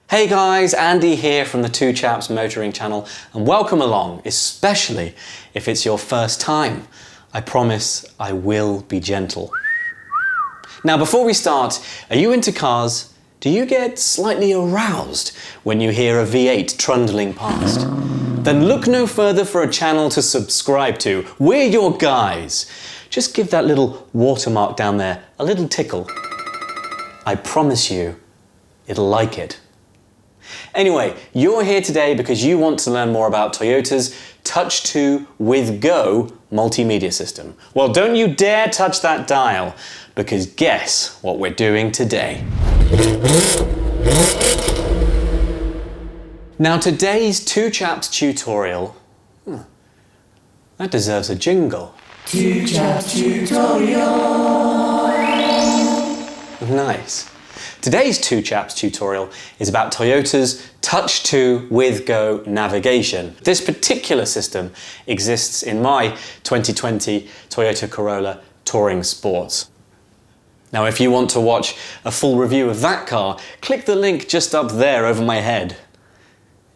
Hey guys, Andy here from the Two Chaps Motoring channel, and welcome along, especially if it's your first time. I promise I will be gentle. Now before we start, are you into cars? Do you get slightly aroused when you hear a V8 trundling past? Then look no further for a channel to subscribe to. We're your guys. Just give that little watermark down there a little tickle. I promise you, it'll like it. Anyway, you're here today because you want to learn more about Toyota's Touch 2 with Go Multimedia System. Well, don't you dare touch that dial, because guess what we're doing today. Now today's Two Chaps tutorial, that deserves a jingle. Two Chaps tutorial. Nice. Today's Two Chaps tutorial is about Toyota's Touch 2 with Go navigation. This particular system exists in my 2020 Toyota Corolla Touring Sports. Now if you want to watch a full review of that car, click the link just up there over my head.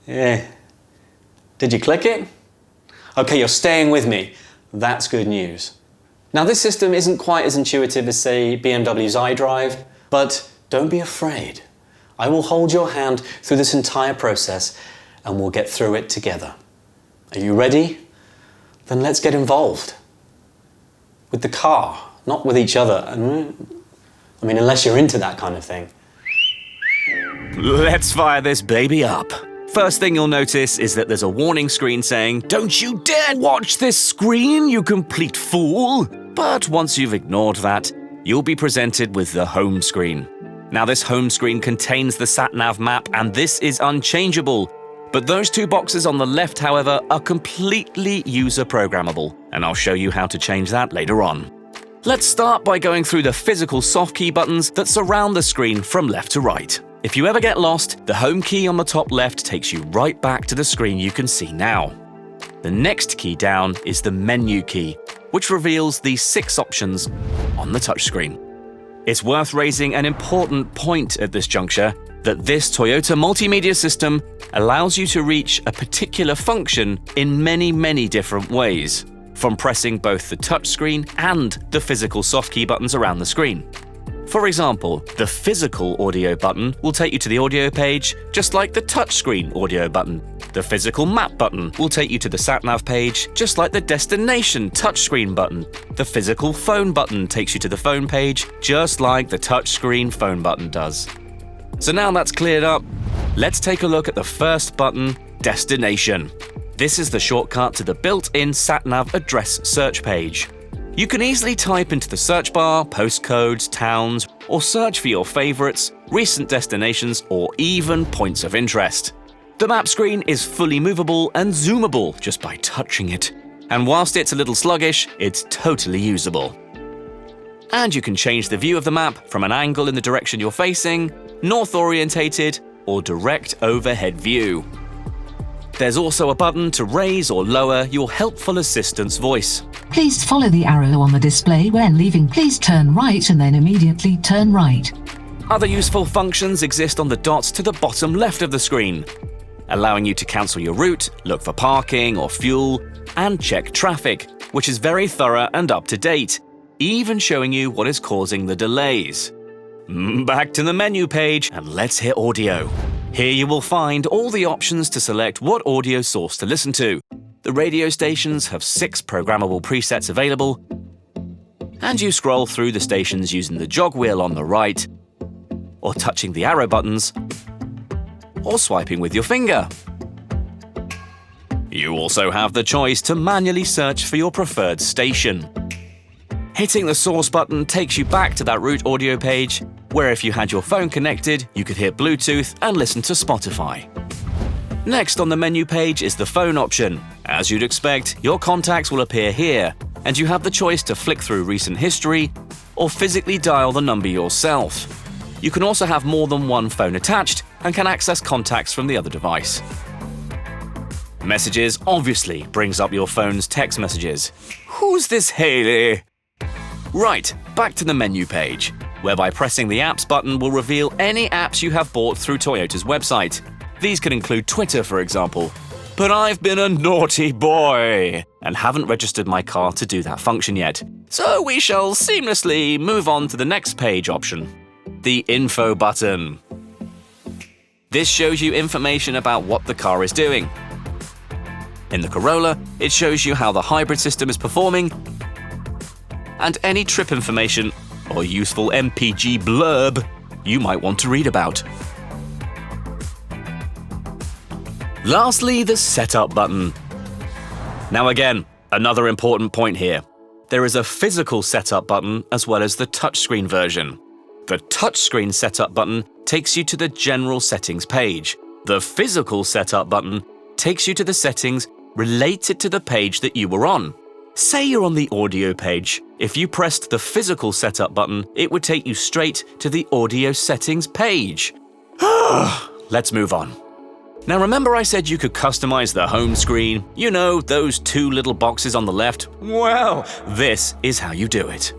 Did you click it? Okay, you're staying with me. That's good news. Now this system isn't quite as intuitive as, say, BMW's iDrive, but don't be afraid. I will hold your hand through this entire process and we'll get through it together. Are you ready? Then let's get involved. With the car, not with each other. I mean, unless you're into that kind of thing. Let's fire this baby up. First thing you'll notice is that there's a warning screen saying, "Don't you dare watch this screen, you complete fool!" But once you've ignored that, you'll be presented with the home screen. Now this home screen contains the sat-nav map and this is unchangeable. But those two boxes on the left, however, are completely user programmable, and I'll show you how to change that later on. Let's start by going through the physical soft key buttons that surround the screen from left to right. If you ever get lost, the home key on the top left takes you right back to the screen you can see now. The next key down is the menu key, which reveals the 6 options on the touchscreen. It's worth raising an important point at this juncture, that this Toyota multimedia system allows you to reach a particular function in many different ways, from pressing both the touchscreen and the physical soft key buttons around the screen. For example, the physical audio button will take you to the audio page, just like the touchscreen audio button. The physical map button will take you to the sat-nav page, just like the destination touchscreen button. The physical phone button takes you to the phone page, just like the touchscreen phone button does. So now that's cleared up, let's take a look at the first button, Destination. This is the shortcut to the built-in sat-nav address search page. You can easily type into the search bar postcodes, towns, or search for your favorites, recent destinations, or even points of interest. The map screen is fully movable and zoomable just by touching it. And whilst it's a little sluggish, it's totally usable. And you can change the view of the map from an angle in the direction you're facing, north-orientated, or direct overhead view. There's also a button to raise or lower your helpful assistant's voice. Please follow the arrow on the display when leaving. Please turn right and then immediately turn right. Other useful functions exist on the dots to the bottom left of the screen, allowing you to cancel your route, look for parking or fuel, and check traffic, which is very thorough and up to date, even showing you what is causing the delays. Back to the menu page and let's hit audio. Here you will find all the options to select what audio source to listen to. The radio stations have 6 programmable presets available, and you scroll through the stations using the jog wheel on the right, or touching the arrow buttons, or swiping with your finger. You also have the choice to manually search for your preferred station. Hitting the source button takes you back to that route audio page, where if you had your phone connected, you could hit Bluetooth and listen to Spotify. Next on the menu page is the phone option. As you'd expect, your contacts will appear here, and you have the choice to flick through recent history or physically dial the number yourself. You can also have more than one phone attached and can access contacts from the other device. Messages obviously brings up your phone's text messages. Who's this Haley? Right, back to the menu page. where by pressing the Apps button will reveal any apps you have bought through Toyota's website. These can include Twitter, for example. But I've been a naughty boy and haven't registered my car to do that function yet. So we shall seamlessly move on to the next page option, the Info button. This shows you information about what the car is doing. In the Corolla, it shows you how the hybrid system is performing and any trip information or useful MPG blurb you might want to read about. Lastly, the Setup button. Now again, another important point here. There is a physical Setup button as well as the touchscreen version. The touchscreen Setup button takes you to the General Settings page. The physical Setup button takes you to the settings related to the page that you were on. Say you're on the audio page. If you pressed the physical Setup button, it would take you straight to the audio settings page. Let's move on. Now remember I said you could customize the home screen? You know, those two little boxes on the left? Well, this is how you do it.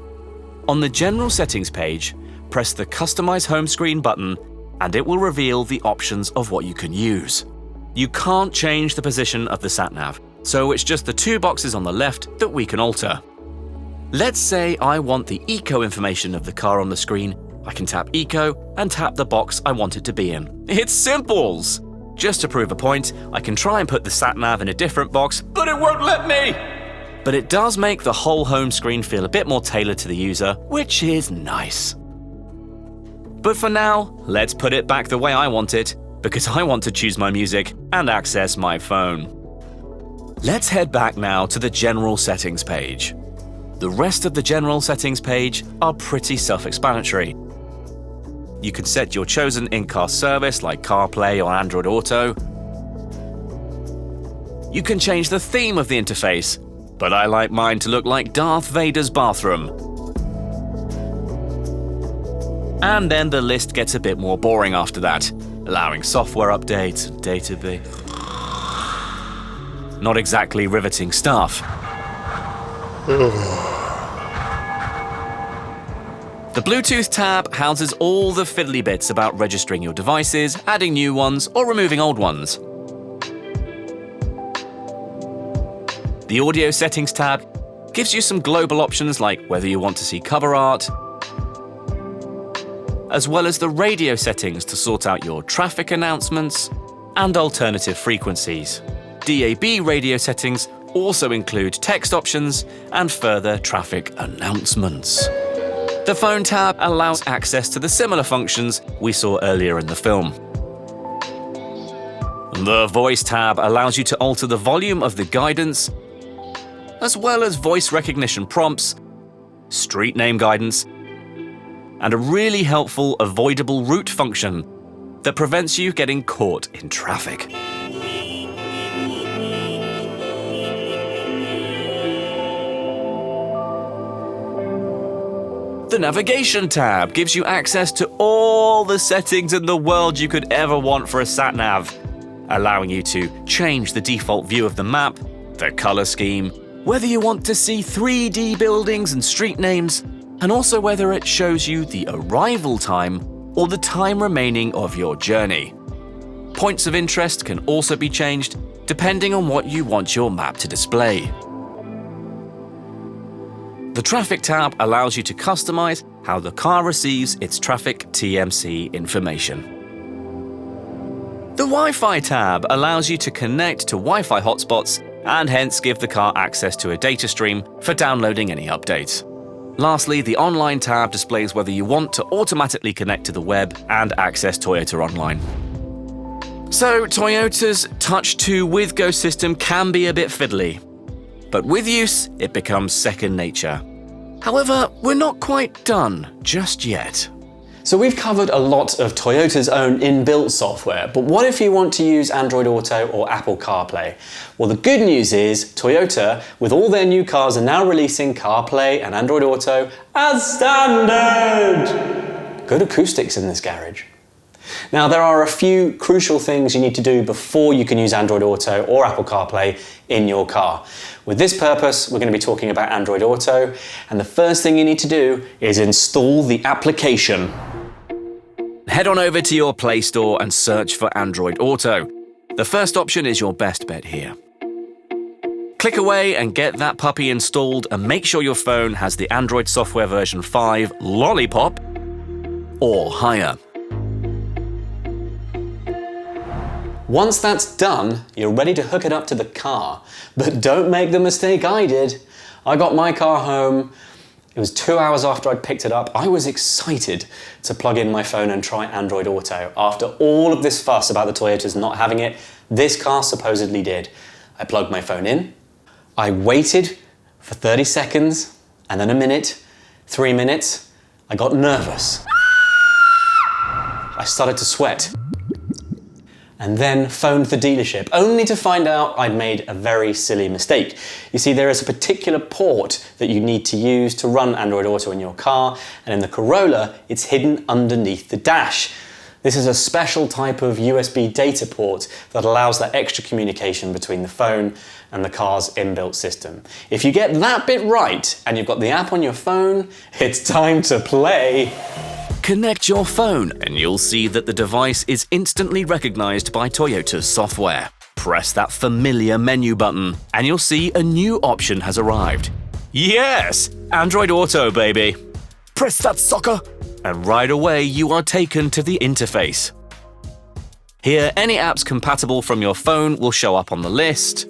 On the General Settings page, press the Customize Home Screen button and it will reveal the options of what you can use. You can't change the position of the sat-nav, so it's just the two boxes on the left that we can alter. Let's say I want the eco information of the car on the screen. I can tap eco and tap the box I want it to be in. It's simples! Just to prove a point, I can try and put the sat-nav in a different box, but it won't let me! But it does make the whole home screen feel a bit more tailored to the user, which is nice. But for now, let's put it back the way I want it, because I want to choose my music and access my phone. Let's head back now to the General Settings page. The rest of the General Settings page are pretty self-explanatory. You can set your chosen in-car service like CarPlay or Android Auto. You can change the theme of the interface, but I like mine to look like Darth Vader's bathroom. And then the list gets a bit more boring after that, allowing software updates and database. Not exactly riveting stuff. The Bluetooth tab houses all the fiddly bits about registering your devices, adding new ones, or removing old ones. The Audio Settings tab gives you some global options like whether you want to see cover art, as well as the radio settings to sort out your traffic announcements and alternative frequencies. DAB radio settings also include text options and further traffic announcements. The Phone tab allows access to the similar functions we saw earlier in the film. The Voice tab allows you to alter the volume of the guidance, as well as voice recognition prompts, street name guidance, and a really helpful avoidable route function that prevents you getting caught in traffic. The Navigation tab gives you access to all the settings in the world you could ever want for a sat-nav, allowing you to change the default view of the map, the color scheme, whether you want to see 3D buildings and street names, and also whether it shows you the arrival time or the time remaining of your journey. Points of interest can also be changed depending on what you want your map to display. The Traffic tab allows you to customize how the car receives its traffic TMC information. The Wi-Fi tab allows you to connect to Wi-Fi hotspots and hence give the car access to a data stream for downloading any updates. Lastly, the Online tab displays whether you want to automatically connect to the web and access Toyota Online. So, Toyota's Touch 2 with Go system can be a bit fiddly, but with use, it becomes second nature. However, we're not quite done just yet. So we've covered a lot of Toyota's own inbuilt software, but what if you want to use Android Auto or Apple CarPlay? Well, the good news is Toyota, with all their new cars, are now releasing CarPlay and Android Auto as standard. Good acoustics in this garage. Now, there are a few crucial things you need to do before you can use Android Auto or Apple CarPlay in your car. With this purpose, we're going to be talking about Android Auto, and the first thing you need to do is install the application. Head on over to your Play Store and search for Android Auto. The first option is your best bet here. Click away and get that puppy installed, and make sure your phone has the Android software version 5 Lollipop or higher. Once that's done, you're ready to hook it up to the car. But don't make the mistake I did. I got my car home. It was 2 hours after I'd picked it up. I was excited to plug in my phone and try Android Auto. After all of this fuss about the Toyotas not having it, this car supposedly did. I plugged my phone in. I waited for 30 seconds, and then a minute, 3 minutes. I got nervous. I started to sweat. And then phoned the dealership, only to find out I'd made a very silly mistake. You see, there is a particular port that you need to use to run Android Auto in your car, and in the Corolla, it's hidden underneath the dash. This is a special type of USB data port that allows that extra communication between the phone and the car's inbuilt system. If you get that bit right, and you've got the app on your phone, it's time to play. Connect your phone and you'll see that the device is instantly recognized by Toyota's software. Press that familiar menu button and you'll see a new option has arrived. Yes! Android Auto, baby! Press that sucker! And right away you are taken to the interface. Here, any apps compatible from your phone will show up on the list.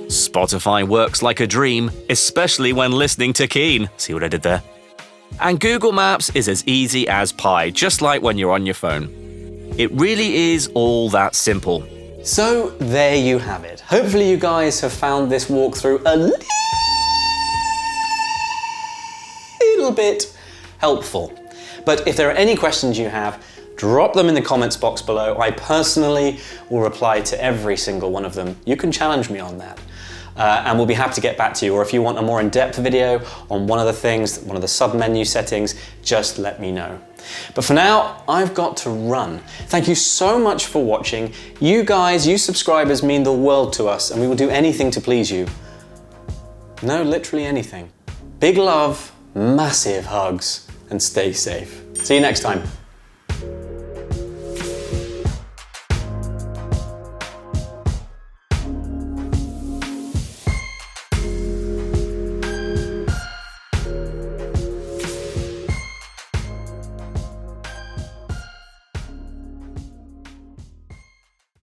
Spotify works like a dream, especially when listening to Keen. See what I did there? And Google Maps is as easy as pie, just like when you're on your phone. It really is all that simple. So there you have it. Hopefully you guys have found this walkthrough a little bit helpful. But if there are any questions you have, drop them in the comments box below. I personally will reply to every single one of them. You can challenge me on that. And we'll be happy to get back to you. Or if you want a more in-depth video on one of the things, one of the sub-menu settings, just let me know. But for now, I've got to run. Thank you so much for watching. You guys, you subscribers mean the world to us, and we will do anything to please you. No, literally anything. Big love, massive hugs, and stay safe. See you next time.